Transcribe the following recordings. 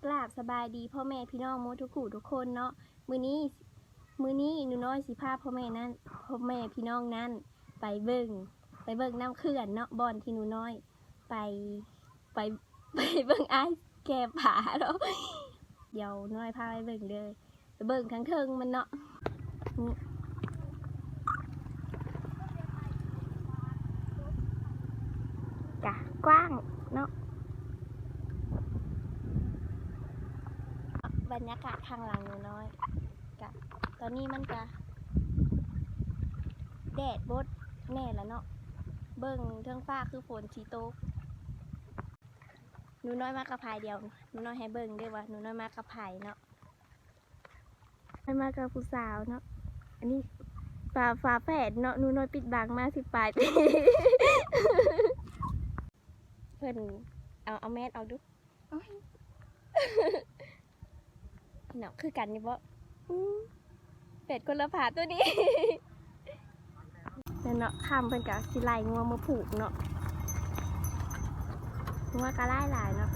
กราบสบายดีพ่อแม่พี่น้องหมดทุกคู่ทุกคนเนาะมื้อนี้หนูน้อยสิพาพ่อแม่พี่น้องนั้นไปเบิ่งน้ำเขื่อนเนาะบ่อนที่หนูน้อยไปไปไปเบิ่งอ้ายแก่ผาเนาะเดี๋ยวหนูน้อยพาไปเบิ่งเลยไปเบิ่งทั้งเทิงมันเนาะกะกว้างเนาะบรรยากาศข้างหลังหนูน้อยกะตอนนี้มันกะแดดบดแน่แล้วเนาะเบิ่งเทิงฟ้าคือฝนสีตกหนูน้อยมากระพายเดียวหนูน้อยให้เบิ่งด้วยว่าหนูน้อยมากระพายเนาะให้มากับผู้สาวเนาะอันนี้ฝาแฝดเนาะหนูน้อยปิดบังมา18 ปีเพิ่นเอาแมสเอาดูเนาะคือกันนี่บ่เป็ดคนละผาตัวนี้เนาะข้ามเพิ่นกับสิไลงัวมาผูกเนาะงัวกระไล่หลายเนาะ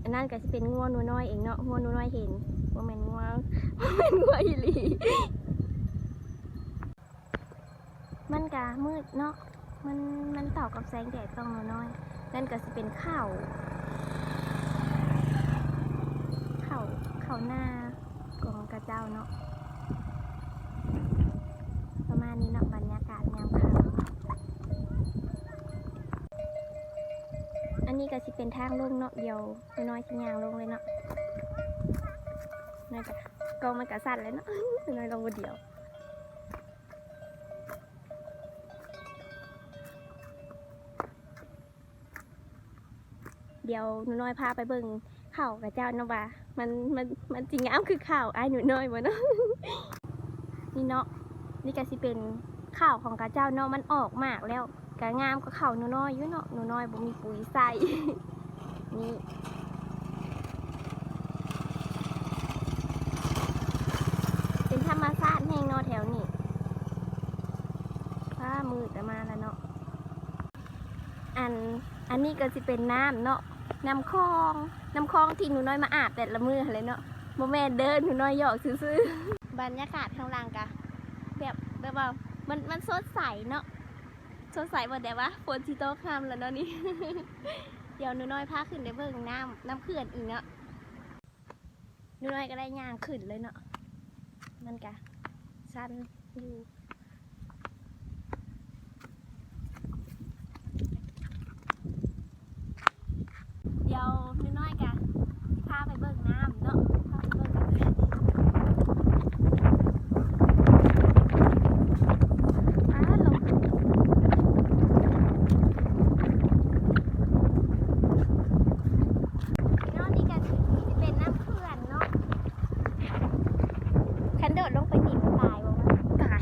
อันนั้นก็จะเป็นงัวหนูน้อยเองเนาะงัวหนูน้อยเห็นว่าแม่นงัวอีหลีมันกะมืดเนาะมันต่อกับแสงแดดต้องหนูน้อยนั่นก็จะเป็นข้าวหน้าของกระเจ้าเนาะประมาณนี้เนาะบรรยากาศยามค่ำอันนี้ก็จะเป็นทางลงเนาะเดียวน้อยชิ้นยางลงเลยเนาะนั่นก็มันกระสั่นเลยเนาะน้อยลงคนเดียวเดี๋ยวหนูน้อยพาไปเบิ่งข่าวกับเจ้าเนาะว่ามันจริงงามคือข่าวไอ้หนูน้อยบ่เนาะ นี่เนาะนี่ก็สิเป็นข่าวของกระเจ้าเนาะมันออกมากแล้วกะงามก็ข่าวหนูน้อยอยู่เนาะหนูน้อยบ่มีปุ๋ยใส่ นี่เป็นธรรมชาติแห้งเนาะแถวนี้ฟ้ามืดแต่มาแล้วเนาะอันนี้ก็สิเป็นน้ำเนาะน้ำคลองที่หนูน้อยมาอาบแต่ละมือเลยเนาะโมแม่เดินหนูน้อยหยอกซื้อบรรยากาศข้างล่างกะแบบว่ามันสดใสเนาะสดใสหมดแต่ว่าฝนที่ตกค่ำแล้วเนาะนี่ เดี๋ยวหนูน้อยพาขึ้นได้เบิ่งน้ำเขื่อนอีกเนาะหนูน้อยก็ได้ย่างขึ้นเลยเนาะมันกะชันอยู่เดี๋ยวน้อยๆกันพาไปเบิ่งน้ำเนาะพาไปเบิ่งกันเลยลงนอกนี่กันเป็นน้ำเขื่อนเนาะคันโดดลงไปหนีมันตายบ่วะตาย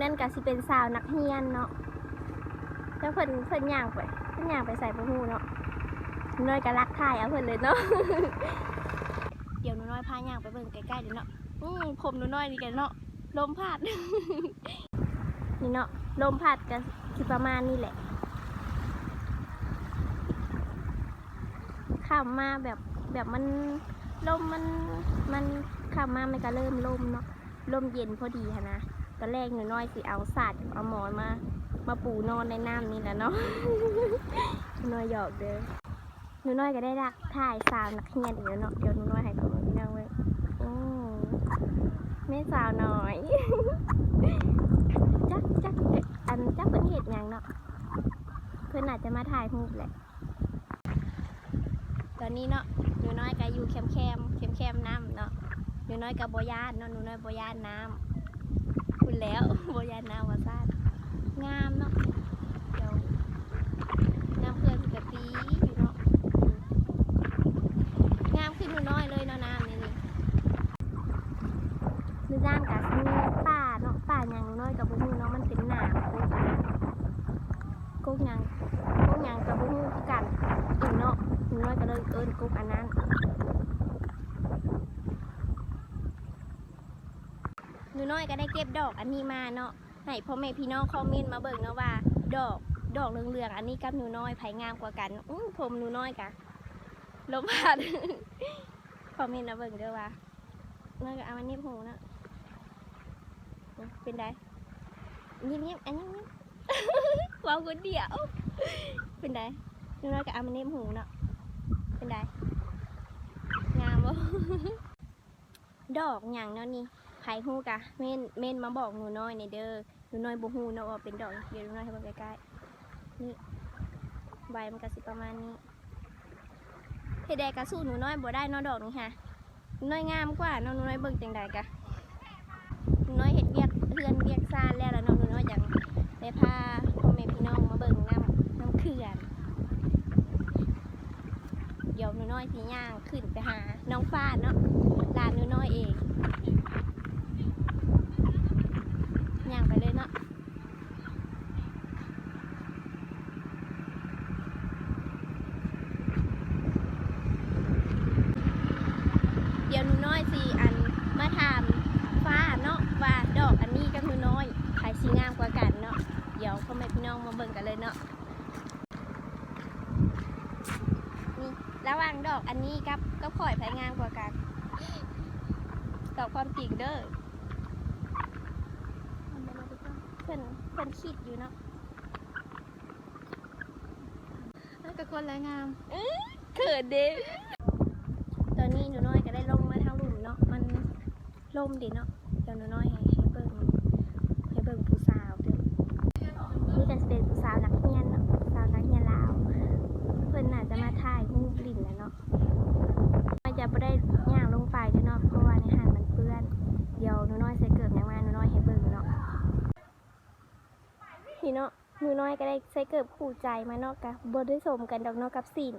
นั่นก็สิเป็นสาวนักเรียนเนาะแล้วเพิ่นย่างไปใส่บ่ฮู้เนาะหนูน้อยก็รักถ่ายเอาเพิ่นเลยเนาะ เดี๋ยวหนูน้อยพาย่างไปเบิ่งใกล้ๆเดี๋ยวเนาะผมหนูน้อยนี่กันเนาะลมพัด นี่เนาะลมพัดก็สิประมาณนี้แหละข้ามมาแบบมันลมมันข้ามมามันก็เริ่มลมเนาะลมเย็นพอดีค่ะนะตอนแรกหนูน้อยสิเอาสาดเอาหมอนมาปูนอนในน้ำนี่แหละเนาะ หนูน้อยหยอกเด้อหนูน้อยก็ได้รักถ่ายสาวนักเรียนอีกแล้วเนาะเดี๋ยวหนูน้อยให้ตัวพี่น้องไว้แม่สาวหน่อย จักจักเพิ่นเห็ดหยังเนาะเพิ่นอาจจะมาถ่ายรูปแหละตอนนี้เนาะหนูน้อยก็อยู่แคมน้ำเนาะหนูน้อยกับบ่ย่านเนาะหนูน้อยบ่ย่านน้ำคุณแล้ว บ่ย่านน้ำว่าซ่านงามเนาะเดี๋ยวน้ำเพื่อนกะตีอยู่เนาะงามขึ้นหนูน้อยเลยเนาะน้ำนี่หนูด้านกะมีป่าเนาะป่าหยังหนูน้อยกับบ่ฮู้เนาะมันเป็นหนามกุ๊กหยังกับบ่ฮู้คือกันอีกเนาะหนูน้อยก็เลยเอิ้นกุ๊กอันนั้นหนูน้อยก็ได้เก็บดอกอันนี้มาเนาะให้พ่อแม่พี่น้องคอมเมนต์มาเบิ่งเนาะว่าดอกเหลืองๆอันนี้กับหนูน้อยไผงามกว่ากันผมหนูน้อยกะลมพัด คอมเมนต์มาเบิ่งเด้อว่าน้อยก็เอาอันนี้หูเนาะเป็นไดยิ้มอันนี้ว้าวคนเดียวเป็นไดหนูน้อยก็เอาอันนี้หูเนาะเป็นไดงามบ่ ดอกหยังเนาะนี่ไผฮู้กะเม่นมาบอกหนูน้อยในเด้อหนูน้อยบ่ฮู้เนาะว่าเป็นดอกเดี๋ยวหนูน้อยให้เบิ่งใกล้ๆนี่ใบมันก็สิประมาณนี้เฮ็ดได้ก็สู้หนูน้อยบ่ได้เนาะดอกนี่ค่ะหนูน้อยงามกว่าเนาะหนูน้อยเบิ่งจังได๋กะหนูน้อยเฮ็ดเวียกเรือนเวียกซ่านแล้วเนาะหนูน้อยจังได้พาพ่อแม่พี่น้องมาเบิ่งน้ำเขื่อนเดี๋ยวหนูน้อยสิย่างขึ้นไปหาน้องฟ้าเนาะหลานหนูน้อยเองย่างไปเลยเนาะเดี๋ยวหนูน้อยสิมาถามฟ้าเนาะว่าดอกอันนี้กับหนูน้อยใครสิงามกว่ากันเนาะเดี๋ยวพ่อแม่พี่น้องมาเบิ่งกันเลยเนาะนี่ระหว่างดอกอันนี้กับข่อยใครงามกว่ากันตอบความจริงเด้อเพิ่นคิดอยู่เนาะแล้วก็คนละงามเขินเด้ตอนนี้หนูน้อยก็ได้ลงมาทางหลุมเนาะมันล่มดีเนาะเดี๋ยวหนูน้อยให้เบิ่งผู้สาวเด้อนี่ก็จะเป็นผู้สาวนักเรียนเนาะสาวนักเรียนลาวเพิ่นน่าจะมาถ่ายรูปลิ้นแล้วเนาะมันจะบ่ได้ย่างลงไปเด้อเนาะเพราะว่าในหันมันเปื้อนเดี๋ยวหนูน้อยใส่เกิบยังมาหนูน้อยให้เบิ่งเนาะนี่เนาะหนูน้อยก็ได้ใส่เกิบคู่ใจมาเนาะกะบ่ได้สมกันดอกเนาะกับสิน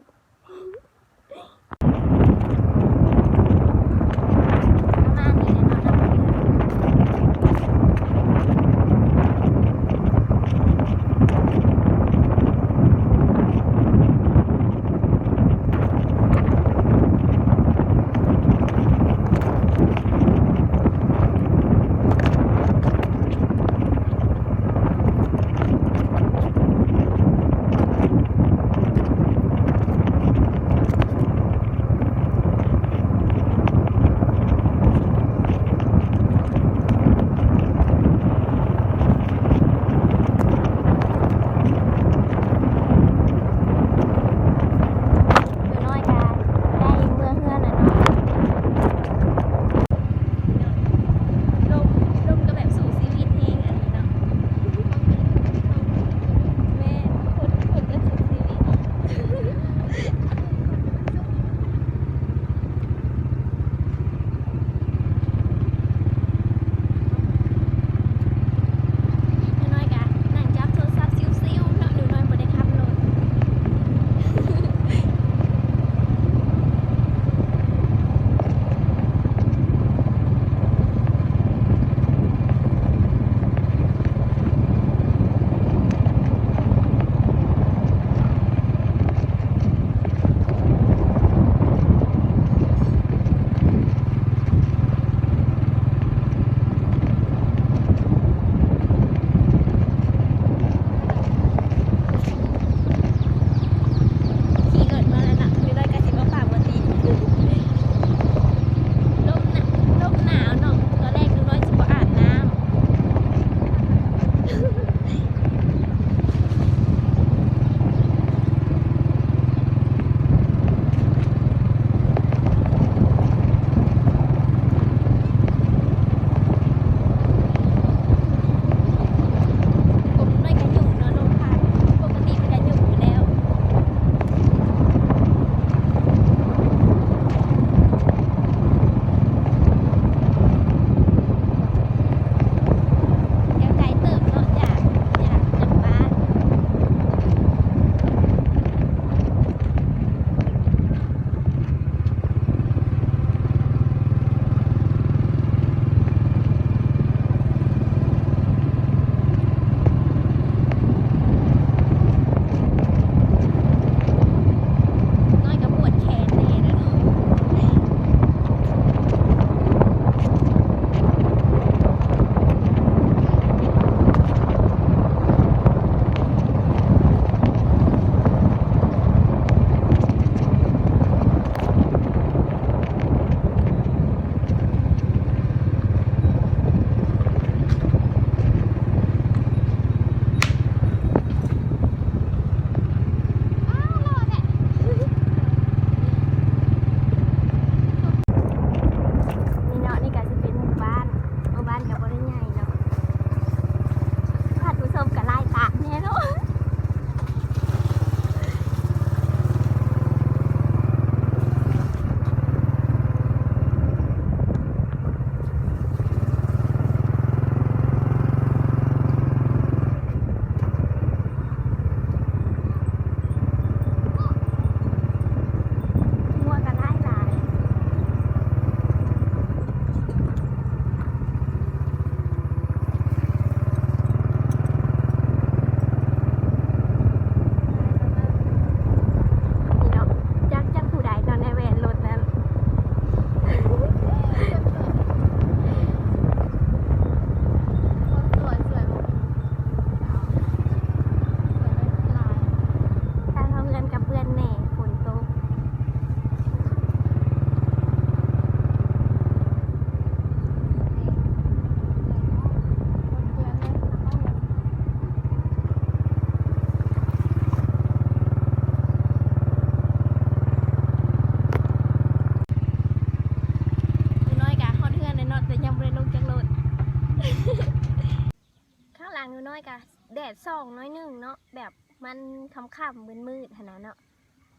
ดส่องน้อยหนึงเนาะแบบมันค่ำๆมืดๆหั่นน่ะเนาะ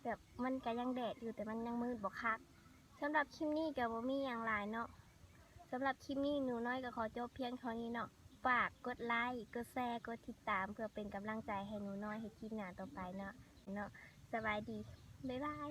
แบบมันก็ยังแดดอยู่แต่มันยังมืดบ่คักสำหรับคลิปนี้ก็บ่มีหยังหลายเนาะสำหรับคลิปนี้หนูน้อยก็ขอจบเพียงเท่านี้เนาะฝากกดไลค์กดแชร์กดติดตามเพื่อเป็นกำลังใจให้หนูน้อยให้คลิปหน้าต่อไปเนาะสบายดีบ๊ายบาย